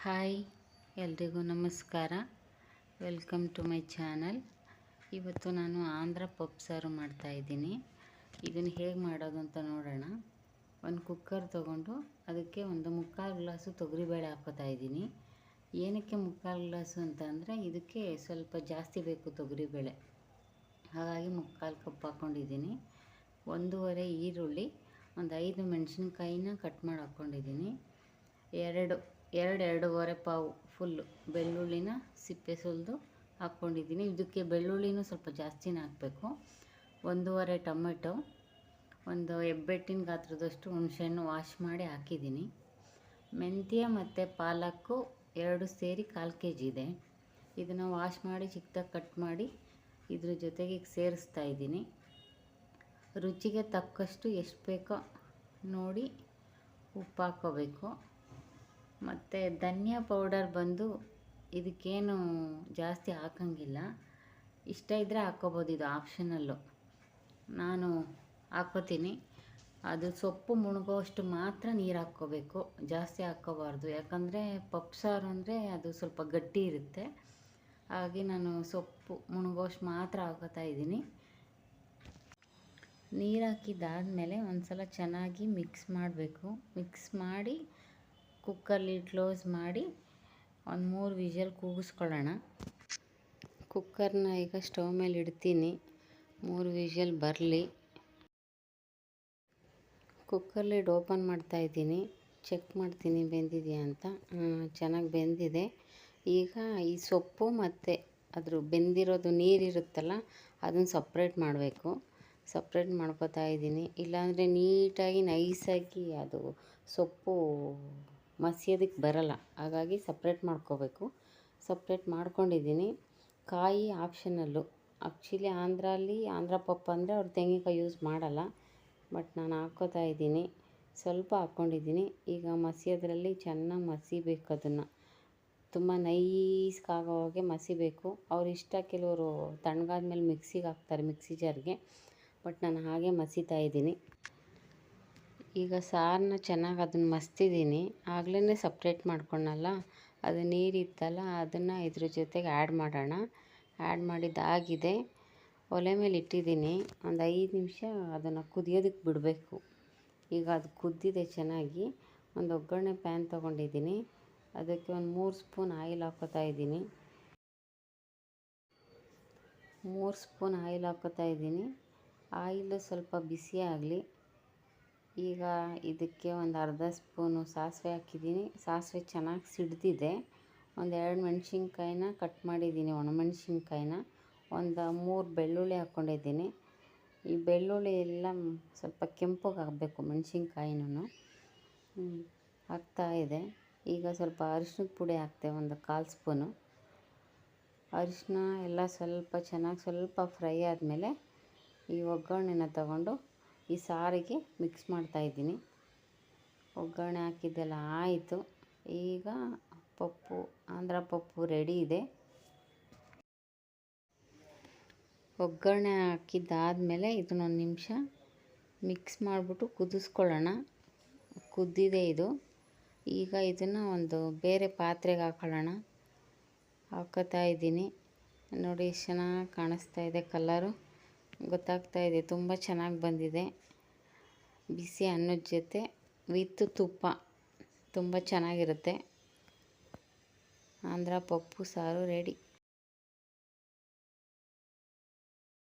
Hi, ಎಲ್ರಿಗೂ ನಮಸ್ಕಾರ. Welcome to my channel. ಇವತ್ತು ನಾನು ಆಂಧ್ರ ಪಪ್ಪು ಸಾರು ಮಾಡ್ತಾಯಿದ್ದೀನಿ. ಇದನ್ನು ಹೇಗೆ ಮಾಡೋದು ಅಂತ ನೋಡೋಣ. ಒಂದು ಕುಕ್ಕರ್ ತೊಗೊಂಡು ಅದಕ್ಕೆ ಒಂದು ಮುಕ್ಕಾಲು ಗ್ಲಾಸು ತೊಗರಿಬೇಳೆ ಹಾಕ್ಕೋತಾಯಿದ್ದೀನಿ. ಏನಕ್ಕೆ ಮುಕ್ಕಾಲು ಗ್ಲಾಸು ಅಂತ ಅಂದರೆ ಇದಕ್ಕೆ ಸ್ವಲ್ಪ ಜಾಸ್ತಿ ಬೇಕು ತೊಗರಿಬೇಳೆ, ಹಾಗಾಗಿ ಮುಕ್ಕಾಲು ಕಪ್ ಹಾಕ್ಕೊಂಡಿದ್ದೀನಿ. 1.5 ಈರುಳ್ಳಿ, ಒಂದು 5 ಮೆಣಸಿನ್ಕಾಯಿನ ಕಟ್ ಮಾಡಿ ಹಾಕ್ಕೊಂಡಿದ್ದೀನಿ. ಎರಡೂವರೆ ಪಾವು ಫುಲ್ಲು ಬೆಳ್ಳುಳ್ಳಿನ ಸಿಪ್ಪೆ ಸುಲಿದು ಹಾಕ್ಕೊಂಡಿದ್ದೀನಿ. ಇದಕ್ಕೆ ಬೆಳ್ಳುಳ್ಳಿನೂ ಸ್ವಲ್ಪ ಜಾಸ್ತಿನೇ ಹಾಕಬೇಕು. 1.5 ಟೊಮೆಟೊ, ಒಂದು ಹೆಬ್ಬೆಟ್ಟಿನ ಗಾತ್ರದಷ್ಟು ಹುಣಸೆಹಣ್ಣು ವಾಶ್ ಮಾಡಿ ಹಾಕಿದ್ದೀನಿ. ಮೆಂತ್ಯ ಮತ್ತು ಪಾಲಕ್ಕು 2 ಸೇರಿ 1/4 kg ಇದೆ. ಇದನ್ನು ವಾಶ್ ಮಾಡಿ ಚಿಕ್ಕದಾಗಿ ಕಟ್ ಮಾಡಿ ಇದ್ರ ಜೊತೆಗೆ ಈಗ ಸೇರಿಸ್ತಾ ಇದ್ದೀನಿ. ರುಚಿಗೆ ತಕ್ಕಷ್ಟು ಎಷ್ಟು ಬೇಕೋ ನೋಡಿ ಉಪ್ಪು ಹಾಕ್ಕೋಬೇಕು. ಮತ್ತು ಧನಿಯಾ ಪೌಡರ್ ಬಂದು ಇದಕ್ಕೇನು ಜಾಸ್ತಿ ಹಾಕೋಂಗಿಲ್ಲ, ಇಷ್ಟ ಇದ್ದರೆ ಹಾಕ್ಕೋಬೋದು, ಇದು ಆಪ್ಷನಲ್ಲು. ನಾನು ಹಾಕ್ಕೋತೀನಿ. ಅದು ಸೊಪ್ಪು ಮುಳುಗೋಷ್ಟು ಮಾತ್ರ ನೀರು ಹಾಕ್ಕೋಬೇಕು, ಜಾಸ್ತಿ ಹಾಕ್ಕೋಬಾರ್ದು. ಯಾಕಂದರೆ ಪಪ್ಪು ಸಾರು ಅಂದರೆ ಅದು ಸ್ವಲ್ಪ ಗಟ್ಟಿ ಇರುತ್ತೆ, ಹಾಗಾಗಿ ನಾನು ಸೊಪ್ಪು ಮುಳುಗೋಷ್ಟು ಮಾತ್ರ ಹಾಕ್ಕೋತಾ ಇದ್ದೀನಿ. ನೀರು ಹಾಕಿದ್ದಾದಮೇಲೆ ಒಂದು ಸಲ ಚೆನ್ನಾಗಿ ಮಿಕ್ಸ್ ಮಾಡಬೇಕು. ಮಿಕ್ಸ್ ಮಾಡಿ ಕುಕ್ಕರ್ ಲಿಡ್ ಕ್ಲೋಸ್ ಮಾಡಿ ಒಂದು 3 ವಿಷಲ್ ಕೂಗಿಸ್ಕೊಳ್ಳೋಣ. ಕುಕ್ಕರ್ನ ಈಗ ಸ್ಟವ್ ಮೇಲೆ ಇಡ್ತೀನಿ, 3 ವಿಷಲ್ ಬರಲಿ. ಕುಕ್ಕರ್ ಲಿಡ್ ಓಪನ್ ಮಾಡ್ತಾಯಿದ್ದೀನಿ, ಚೆಕ್ ಮಾಡ್ತೀನಿ ಬೆಂದಿದೆಯಾ ಅಂತ. ಚೆನ್ನಾಗಿ ಬೆಂದಿದೆ. ಈಗ ಈ ಸೊಪ್ಪು ಮತ್ತು ಅದ್ರ ಬೆಂದಿರೋದು ನೀರಿರುತ್ತಲ್ಲ ಅದನ್ನು ಸಪ್ರೇಟ್ ಮಾಡಬೇಕು. ಸಪ್ರೇಟ್ ಮಾಡ್ಕೋತಾ ಇದ್ದೀನಿ, ಇಲ್ಲಾಂದರೆ ನೀಟಾಗಿ ನೈಸಾಗಿ ಅದು ಸೊಪ್ಪು ಮಸಿಯೋದಕ್ಕೆ ಬರಲ್ಲ, ಹಾಗಾಗಿ ಸಪ್ರೇಟ್ ಮಾಡ್ಕೋಬೇಕು. ಸಪ್ರೇಟ್ ಮಾಡ್ಕೊಂಡಿದ್ದೀನಿ. ಕಾಯಿ ಆಪ್ಷನಲ್ಲು. ಆ್ಯಕ್ಚುಲಿ ಆಂಧ್ರ ಪಪ್ಪು ಅಂದರೆ ಅವ್ರು ತೆಂಗಿನಕಾಯಿ ಯೂಸ್ ಮಾಡಲ್ಲ, ಬಟ್ ನಾನು ಹಾಕ್ಕೋತಾ ಇದ್ದೀನಿ. ಸ್ವಲ್ಪ ಹಾಕ್ಕೊಂಡಿದ್ದೀನಿ. ಈಗ ಮಸಿಯೋದ್ರಲ್ಲಿ ಚೆನ್ನಾಗಿ ಮಸಿಬೇಕು, ಅದನ್ನು ತುಂಬ ನೈಸ್ಗಾಗೋವಾಗೆ ಮಸಿಬೇಕು. ಅವ್ರ ಇಷ್ಟ, ಕೆಲವರು ತಣ್ಣಗಾದ್ಮೇಲೆ ಮಿಕ್ಸಿಗೆ ಹಾಕ್ತಾರೆ, ಮಿಕ್ಸಿ ಜಾರ್ಗೆ, ಬಟ್ ನಾನು ಹಾಗೆ ಮಸಿತಾ ಇದ್ದೀನಿ. ಈಗ ಸಾರನ್ನ ಚೆನ್ನಾಗಿ ಅದನ್ನು ಮಸ್ತಿದ್ದೀನಿ. ಆಗಲೇ ಸಪ್ರೇಟ್ ಮಾಡ್ಕೊಂಡಲ್ಲ, ಅದು ನೀರಿತ್ತಲ್ಲ ಅದನ್ನು ಇದ್ರ ಜೊತೆಗೆ ಆ್ಯಡ್ ಮಾಡೋಣ. ಆ್ಯಡ್ ಮಾಡಿದ್ದಾಗಿದೆ. ಒಲೆ ಮೇಲೆ ಇಟ್ಟಿದ್ದೀನಿ. ಒಂದು 5 ನಿಮಿಷ ಅದನ್ನು ಕುದಿಯೋದಕ್ಕೆ ಬಿಡಬೇಕು. ಈಗ ಅದು ಕುದ್ದಿದೆ ಚೆನ್ನಾಗಿ. ಒಂದು ಒಗ್ಗರಣೆ ಪ್ಯಾನ್ ತೊಗೊಂಡಿದ್ದೀನಿ, ಅದಕ್ಕೆ ಒಂದು 3 ಸ್ಪೂನ್ ಆಯಿಲ್ ಹಾಕ್ಕೋತಾ ಇದ್ದೀನಿ. 3 ಸ್ಪೂನ್ ಆಯಿಲ್ ಹಾಕ್ಕೋತಾ ಇದ್ದೀನಿ. ಆಯಿಲು ಸ್ವಲ್ಪ ಬಿಸಿ ಆಗಲಿ. ಈಗ ಇದಕ್ಕೆ ಒಂದು ಅರ್ಧ ಸ್ಪೂನು ಸಾಸಿವೆ ಹಾಕಿದ್ದೀನಿ. ಸಾಸಿವೆ ಚೆನ್ನಾಗಿ ಸಿಡ್ದಿದೆ. ಒಂದು 2 ಮೆಣಸಿನ್ಕಾಯಿನ ಕಟ್ ಮಾಡಿದ್ದೀನಿ, ಒಣಮೆಣಸಿನ್ಕಾಯಿನ. ಒಂದು 3 ಬೆಳ್ಳುಳ್ಳಿ ಹಾಕ್ಕೊಂಡಿದ್ದೀನಿ. ಈ ಬೆಳ್ಳುಳ್ಳಿ ಎಲ್ಲ ಸ್ವಲ್ಪ ಕೆಂಪಗಾಗಬೇಕು, ಮೆಣಸಿನ್ಕಾಯಿನೂ ಹಾಕ್ತಾಯಿದೆ. ಈಗ ಸ್ವಲ್ಪ ಅರಿಶಿನದ ಪುಡಿ ಹಾಕ್ತೆ, ಒಂದು 1/4 ಸ್ಪೂನು. ಅರಿಶಿನ ಎಲ್ಲ ಸ್ವಲ್ಪ ಫ್ರೈ ಆದಮೇಲೆ ಈ ಒಗ್ಗರಣೆನ ತಗೊಂಡು ಈ ಸಾರಿಗೆ ಮಿಕ್ಸ್ ಮಾಡ್ತಾಯಿದ್ದೀನಿ. ಒಗ್ಗರಣೆ ಹಾಕಿದ್ದೆಲ್ಲ ಆಯಿತು. ಈಗ ಆಂಧ್ರ ಪಪ್ಪು ರೆಡಿ ಇದೆ. ಒಗ್ಗರಣೆ ಹಾಕಿದ್ದಾದಮೇಲೆ ಇದನ್ನೊಂದು ನಿಮಿಷ ಮಿಕ್ಸ್ ಮಾಡಿಬಿಟ್ಟು ಕುದಿಸ್ಕೊಳ್ಳೋಣ. ಕುದ್ದಿದೆ ಇದು. ಈಗ ಇದನ್ನು ಒಂದು ಬೇರೆ ಪಾತ್ರೆಗೆ ಹಾಕೊಳ್ಳೋಣ. ಹಾಕ್ಕೋತಾ ಇದ್ದೀನಿ. ನೋಡಿ ಎಷ್ಟು ಚೆನ್ನಾಗಿ ಕಾಣಿಸ್ತಾ ಇದೆ, ಕಲರು ಗೊತ್ತಾಗ್ತಾ ಇದೆ, ತುಂಬ ಚೆನ್ನಾಗಿ ಬಂದಿದೆ. ಬಿಸಿ ಅನ್ನದ ಜೊತೆ ವಿತ್ ತುಪ್ಪ ತುಂಬ ಚೆನ್ನಾಗಿರುತ್ತೆ. ಆಂಧ್ರ ಪಪ್ಪು ಸಾರು ರೆಡಿ.